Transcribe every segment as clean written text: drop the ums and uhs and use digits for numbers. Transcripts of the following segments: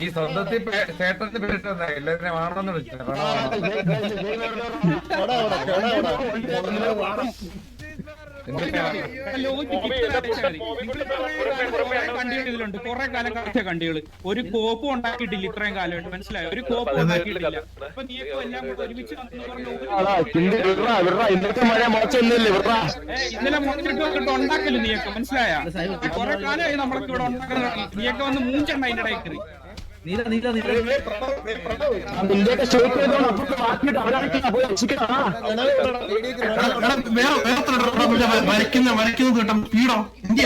ഈ സ്വന്തത്തിൽ ചേട്ടന്റെ പേരിട്ടെന്താ എല്ലാത്തിനെ വേണമെന്ന് വിളിച്ചത് കണ്ടികളിലുണ്ട് കുറെ കാലം കാഴ്ച കണ്ടികള് ഒരു കോപ്പും ഉണ്ടാക്കിയിട്ടില്ല ഇത്രയും കാലമായിട്ട് മനസ്സിലായോ ഒരു കോപ്പും ഉണ്ടാക്കിയിട്ടില്ല അപ്പൊ നീയൊക്കെ എല്ലാം കൂടെ ഒരുമിച്ച് ഇന്നലെ മുടങ്ങിട്ട് വന്നിട്ട് ഉണ്ടാക്കല് നീയൊക്കെ മനസ്സിലായ കുറെ കാലമായി നമ്മളൊക്കെ ഇവിടെ ഉണ്ടാക്കുന്ന നീയൊക്കെ വന്ന് മൂഞ്ചണ്ട അതിന്റെ ഇടയ്ക്ക് വരയ്ക്കുന്ന കേട്ടോ പീടോ ഇന്ത്യ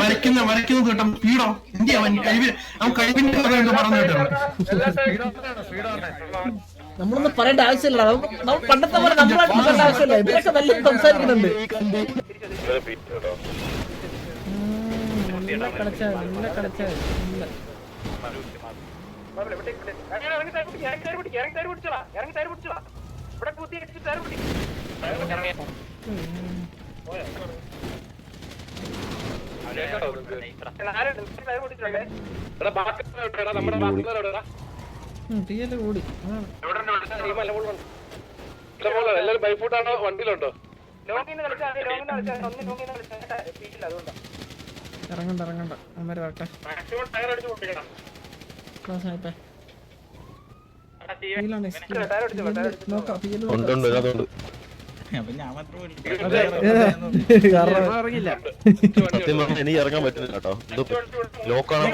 വരയ്ക്കുന്ന കേട്ടോ പീടോ ഇന്ത്യ അവൻ കഴിവിന്റെ പറഞ്ഞു കേട്ടോ നമ്മളൊന്നും പറയേണ്ട ആവശ്യമില്ല നമ്മൾ പണ്ടത്തെ പോലെ നമ്മളായിട്ട് പറയേണ്ട ആവശ്യമില്ല ഇവരൊക്കെ നല്ല സംസാരിക്കുന്നുണ്ട് കൂടി എല്ലാരും ബൈഫൂട്ടാണോ വണ്ടിയിലുണ്ടോ ഇറങ്ങണ്ട അമ്മ വരട്ടെ എനിക്ക് ഇറങ്ങാൻ പറ്റുന്നില്ല കേട്ടോ ലോക്കാണ്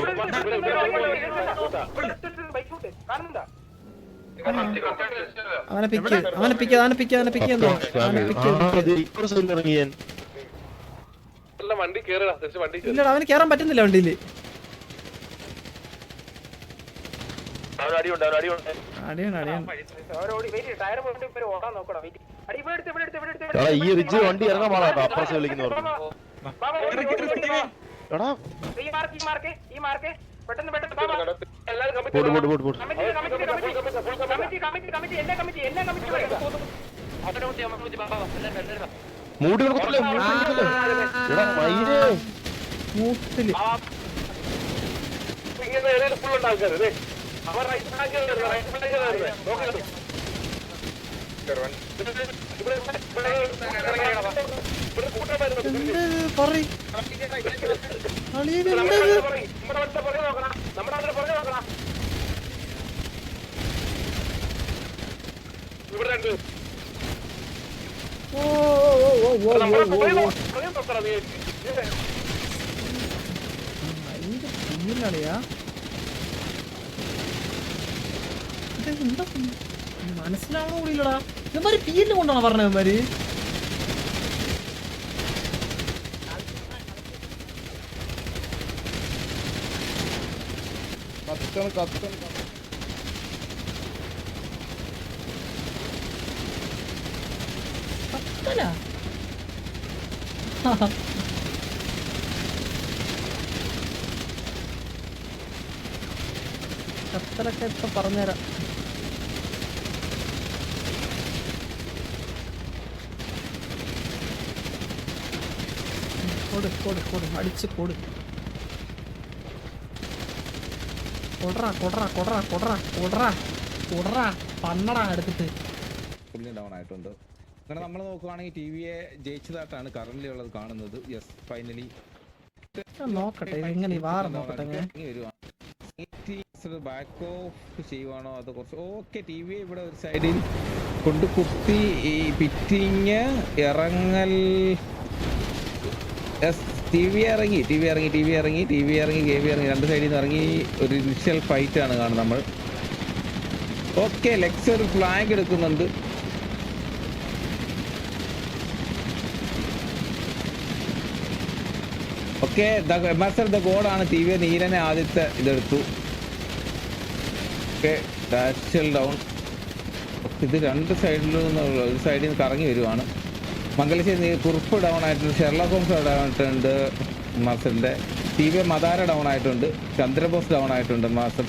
ഇല്ലടാ അവന് കേറാൻ പറ്റുന്നില്ല വണ്ടിയില് ഈ റിജ് വണ്ടി ഇറങ്ങാൻ പാടാട്ടോ അപ്പുറത്ത് വിളിക്കുന്നവർ മൂടുകൾ മനസ്സിലാവണോ കൂടിയില്ലടാ ഇവന്മാര് പീരിന് കൊണ്ടാണോ പറഞ്ഞ ഇവന്മാര് കത്തലൊക്കെ ഇപ്പൊ പറഞ്ഞുതരാം അടിച്ച് കൊടു പണ്ണടാ എടുത്തിട്ട് ഫുള്ളി ഡൗൺ ആയിട്ടുണ്ട്. അങ്ങനെ നമ്മൾ നോക്കുവാണെങ്കിൽ ടി വിയെ ജയിച്ചതായിട്ടാണ് കറന്റ് ഉള്ളത് കാണുന്നത്. യെസ് ഫൈനലി നോക്കട്ടെ എങ്ങനെ ബാക്ക് ഓഫ് ചെയ്യുവാണോ അത് കുറച്ച് ഓക്കെ. ടി വി ഇവിടെ ഒരു സൈഡിൽ കൊണ്ട് കുത്തി ഈ പിറ്റിങ് ഇറങ്ങൽ. യെസ് ടി വി ഇറങ്ങി രണ്ട് സൈഡിൽ നിന്ന് ഇറങ്ങി ഒരു ഇനിഷ്യൽ ഫൈറ്റ് ആണ് കാണുന്നത് നമ്മൾ. ഓക്കെ ലെക്സ് ഒരു ഫ്ലാഗ് എടുക്കുന്നുണ്ട്. ഓക്കെ മാസ്റ്റർ ദ ഗോഡാണ് ടി വി നീലനെ ആദ്യത്തെ ഇതെടുത്തു. Okay ഡാഷൽ down. ഇത് രണ്ട് സൈഡിലും ഒരു സൈഡിൽ നിന്ന് കറങ്ങി വരുവാണ്. മംഗലശ്ശേരി കുറുപ്പ് ഡൗൺ ആയിട്ടുണ്ട്, ഷെർലോക്ക് ഹോംസ് ഡൗൺ ആയിട്ടുണ്ട് മാസ്റ്ററിൻ്റെ. ടി വി മദാര ഡൗൺ ആയിട്ടുണ്ട്, ചന്ദ്രബോസ് ഡൗൺ ആയിട്ടുണ്ട് മാസ്റ്റർ.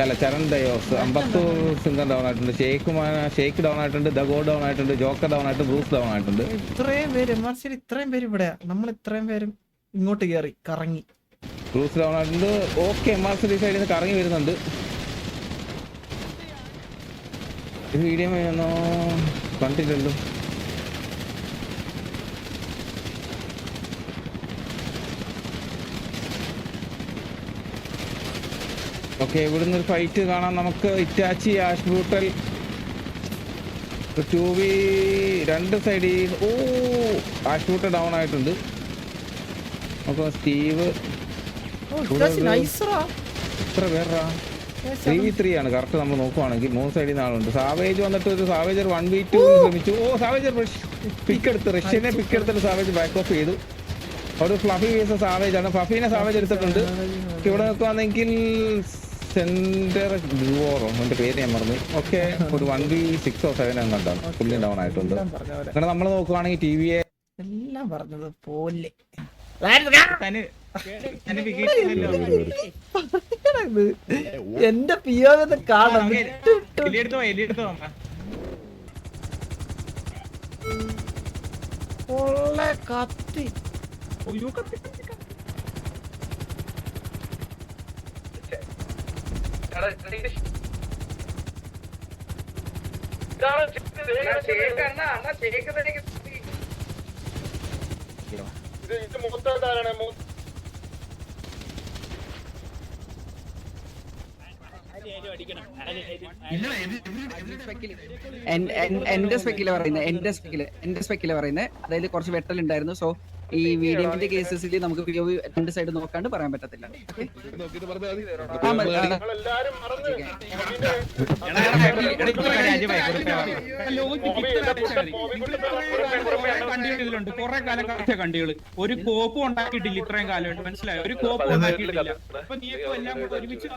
അല്ല ചരൺ ഡയോസ് അമ്പത്തൂർ സിംഗം ഡൗൺ ആയിട്ടുണ്ട്, ഷേക്ക് ഡൗൺ ആയിട്ടുണ്ട്, ദഗോ ഡൗൺ ആയിട്ടുണ്ട്, ജോക്കർ ഡൗൺ ആയിട്ട്, ബ്രൂസ് ഡൗൺ ആയിട്ടുണ്ട്. ഇത്രയും പേര് MRC ഇത്രയും പേര് ഇവിടെ നമ്മൾ ഇത്രയും പേരും ഇങ്ങോട്ട് കയറി കറങ്ങി. ബ്രൂസ് ഡൗൺ ആയിട്ടുണ്ട്. ഓക്കെ MRC സൈഡിൽ നിന്ന് കറങ്ങി വരുന്നുണ്ട്. ഇത് വീഡിയോ ഒന്നോ കണ്ടില്ലല്ലോ. ഓക്കെ, ഇവിടുന്ന് ഒരു ഫൈറ്റ് കാണാം നമുക്ക്. ഇറ്റാച്ചി, ആഷ് ബ്രൂട്ടൽ, 2v രണ്ട് സൈഡിൽ. ഓ, ആഷ് ബ്രൂട്ടൽ ഡൗൺ ആയിട്ടുണ്ട്. നമുക്ക് സ്റ്റീവ് എത്ര പേരാ? 3v3 ആണ് കറക്റ്റ്. നമ്മൾ നോക്കുവാണെങ്കിൽ 3 സൈഡിൽ നിന്ന് ആളുണ്ട്. സാവേജ് വന്നിട്ട് ഒരു സാവേജർ 1v2 ശ്രമിച്ചു. ഓ, സാവേജർ പിക്കെടുത്ത് റഷ്യനെ പിക്കെടുത്തിട്ട് സാവേജ് ബാക്ക് ഓഫ് ചെയ്തു. അവിടെ ഫ്ലഫി വേഴ്സസ് സാവേജ് ആണ്. ഫ്ലഫീനെ സാവേജ് എടുത്തിട്ടുണ്ട്. ഇവിടെ നോക്കുവാണെങ്കിൽ സെന്റർ ഡുവോറോ എന്റെ പേര് ഞാൻ മറന്നു. ഓക്കെ, ഒരു 1v6 or 7 കണ്ടാണ് പുള്ളി ഡൗൺ ആയിട്ടുണ്ട്. അങ്ങനെ നമ്മൾ നോക്കുവാണെങ്കിൽ TVA എല്ലാം പറഞ്ഞത് പോലെ എന്റെ പിയോന്ന് കാണാം. കത്തി എന്റെ സ്പെക്കില് പറയുന്നത് അതായത് കുറച്ച് വെട്ടലുണ്ടായിരുന്നു. സോ ഈ വീഡിയോന്റെ കേസസിൽ നമുക്ക് രണ്ട് സൈഡ് നോക്കാണ്ട് പറയാൻ പറ്റത്തില്ല. കണ്ടിട്ടുണ്ട് കുറെ കാലം കാലത്തെ കണ്ടികള്. ഒരു കോപ്പും ഉണ്ടാക്കിയിട്ടില്ല ഇത്രയും കാലമായിട്ട്, മനസ്സിലായോ? ഒരു കോപ്പും ഉണ്ടാക്കിയിട്ടില്ല. അപ്പൊ നീക്കും എല്ലാം കൂടെ ഒരുമിച്ച്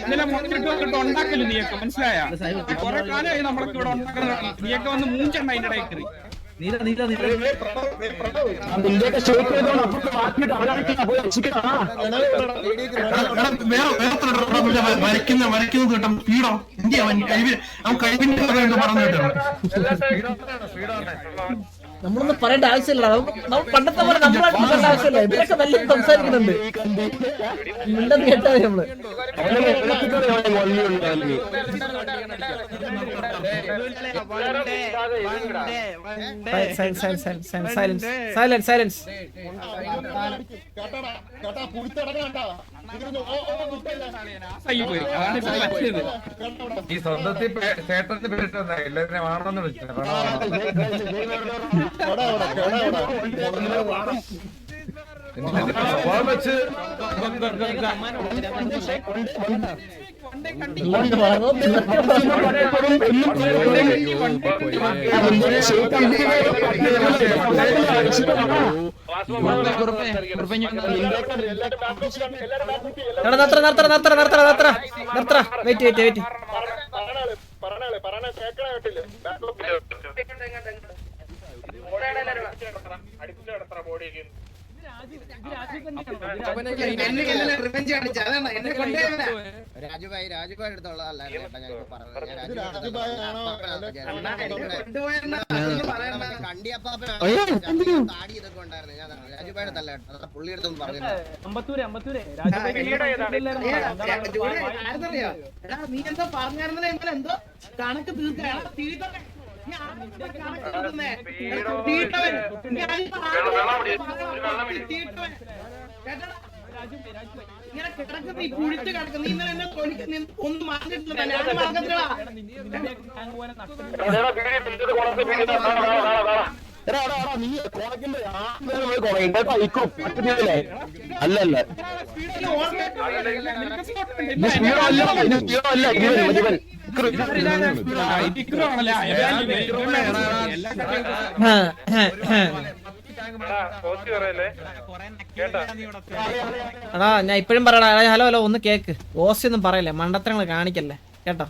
ഇന്നലെ മുടങ്ങിട്ട് വന്നിട്ട് ഉണ്ടാക്കല് നീയൊക്കെ, മനസ്സിലായ? കുറെ കാലമായി നമ്മളൊക്കെ ഇവിടെ ഉണ്ടാക്കുന്ന. നീയൊക്കെ വന്ന് മൂഞ്ചണ്ട അതിന്റെ ഇടയിൽ കയറി. വരയ്ക്കുന്നത് കേട്ടോ സ്പീഡോ എന്തിയാ അവൻ കഴിവിന്റെ പറഞ്ഞു കേട്ടോ. നമ്മളൊന്നും പറയേണ്ട ആവശ്യമില്ല. നമ്മൾ പണ്ടത്തെ പോലെ നമ്മളായിട്ട് പറയേണ്ട ആവശ്യമില്ല. ഇവരൊക്കെ നല്ല സംസാരിക്കുന്നുണ്ട്. മിണ്ടെന്ന് കേട്ടാ നമ്മള്. സൈലൻസ്. ഈ സ്വന്തത്തിൽ ചേട്ടന്റെ പേരിട്ടാ എല്ലാത്തിനെ വേണമെന്ന് വിളിച്ചത്. വെയിറ്റ് രാജുഭായി എടുത്തോളാം. താടി ഇതൊക്കെ ഉണ്ടായിരുന്നു. ഞാൻ രാജുഭായുടെ തല്ല കേട്ടോ, പുള്ളി എടുത്തൊന്നും പറഞ്ഞു. നീ എന്താ പറഞ്ഞായിരുന്നല്ലോ എന്തോ കണക്ക് തീർക്കാൻ ഇങ്ങനെ കിടക്കുന്ന ഈ കുഴിച്ച് കിടക്കുന്ന ഇന്നലെ എന്നെ ഒന്നും മാറിയിട്ടില്ല. ഞാൻ മാർഗത്തിലാ അല്ലല്ല എടാ ഞാൻ ഇപ്പഴും പറയടാ. ഹലോ ഒന്ന് കേക്ക്. ഓസി ഒന്നും പറയല്ലേ, മണ്ടത്തരങ്ങൾ കാണിക്കല്ലേ കേട്ടോ.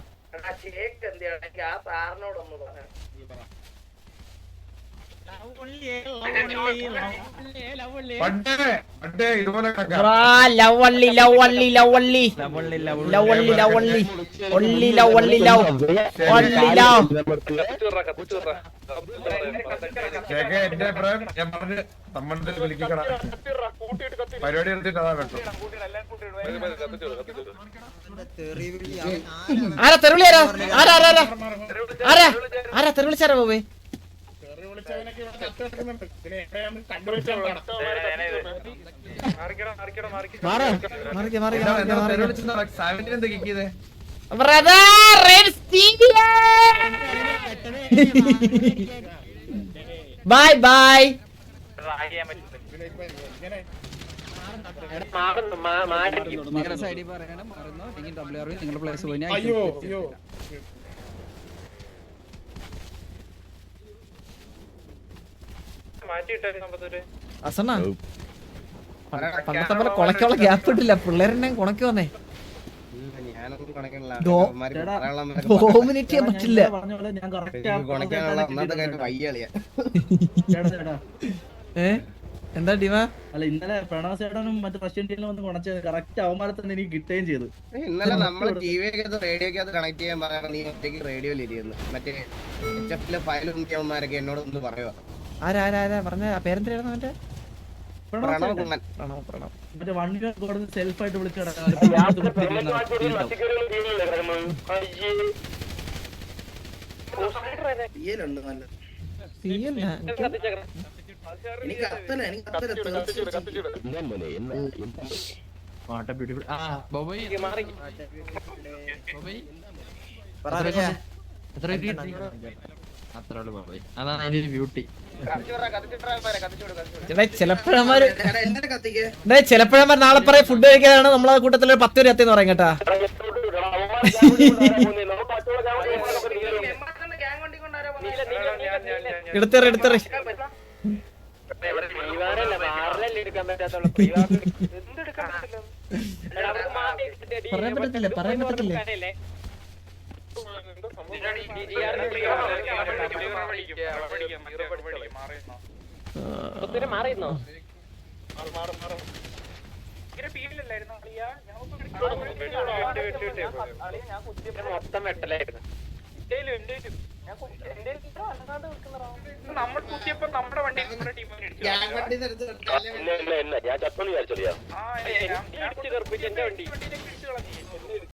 പണ്ടേ ഇതുപോലെ കിടക്കാം. എടാ, ലവള്ളി ലവള്ളി ലവള്ളി ലവള്ളി ലവള്ളി ഒള്ളി ലവള്ളി ലവ് ഒള്ളി ലവ്. കേക്ക് എന്റെ അഭിപ്രായം ഞാൻ പറഞ്ഞ് തമ്മണത്തിൽ വിളിക്കണം. പരിപാടി എടുത്തിട്ട് അതാ കേട്ടോ. ആരാ തെരുവിളി? ആരാ ആരാ ആരാ ആരാ ആരാ തെരുവിളിച്ചാരാ പോവേ? സാവിന്റെ കിക്കിയത് ബൈ ബൈ. നിങ്ങളുടെ സൈഡിൽ പറയണം മാറുന്നു അല്ലെങ്കിൽ WR നിങ്ങളുടെ പ്ലേസ് പോയി അസണ്ണ പണ്ടത്തെ പോലെ കുളയ്ക്കുള്ള ഗ്യാപ്പ് ഇട്ടില്ല. പിള്ളേരെന്നെ കുണക്കി വന്നേ. ഡോമിനേറ്റ് ചെയ്യാൻ പറ്റില്ല. എന്താ ഡിമ? അല്ല ഇന്നലെ പ്രണവ് ചേട്ടനും മറ്റു റഷ്യൻ ടീമിലും വന്ന് കുണച്ചത് കറക്റ്റ് അവന്മാരെ തന്നെ എനിക്ക് കിട്ടുകയും ചെയ്തു. ഇന്നലെ നമ്മള് ടിവിക്കകത്ത് റേഡിയോക്കകത്ത് കണക്ട് ചെയ്യാൻ പറയാൻ നീ ഒറ്റയ്ക്ക് റേഡിയോയിൽ ഇരിക്കുന്നു. മറ്റേ HF ഫയലും അവന്മാരൊക്കെ എന്നോട് ഒന്ന് പറയുക. ആരാ ആരാ ആരാ പറഞ്ഞ പേരെന്തായിരുന്നു? മറ്റേ പ്രണവ് കുമ്മൻ. മറ്റേ 1 ഇയർ കൊടുത്ത് സെൽഫായിട്ട് വിളിച്ചു കിടക്കാൻ അതാണ് അതിന്റെ ഒരു ബ്യൂട്ടി. ചിലപ്പോഴന്മാർ നാളെ പറയും ഫുഡ് കഴിക്കാനാണ് നമ്മളെ കൂട്ടത്തിൽ 10 പേര് എത്തിന്ന് പറയും കേട്ടാ. എടുത്തേറി എടുത്തേറി പറയാൻ പറ്റത്തില്ല പറയാൻ പറ്റത്തില്ല. മൊത്തം വെട്ടലായിരുന്നു. നമ്മൾ കുത്തിയപ്പോ നമ്മുടെ വണ്ടി ഞാൻ ചത്തോളി വിചാരിച്ചോളിയാ എന്റെ വണ്ടി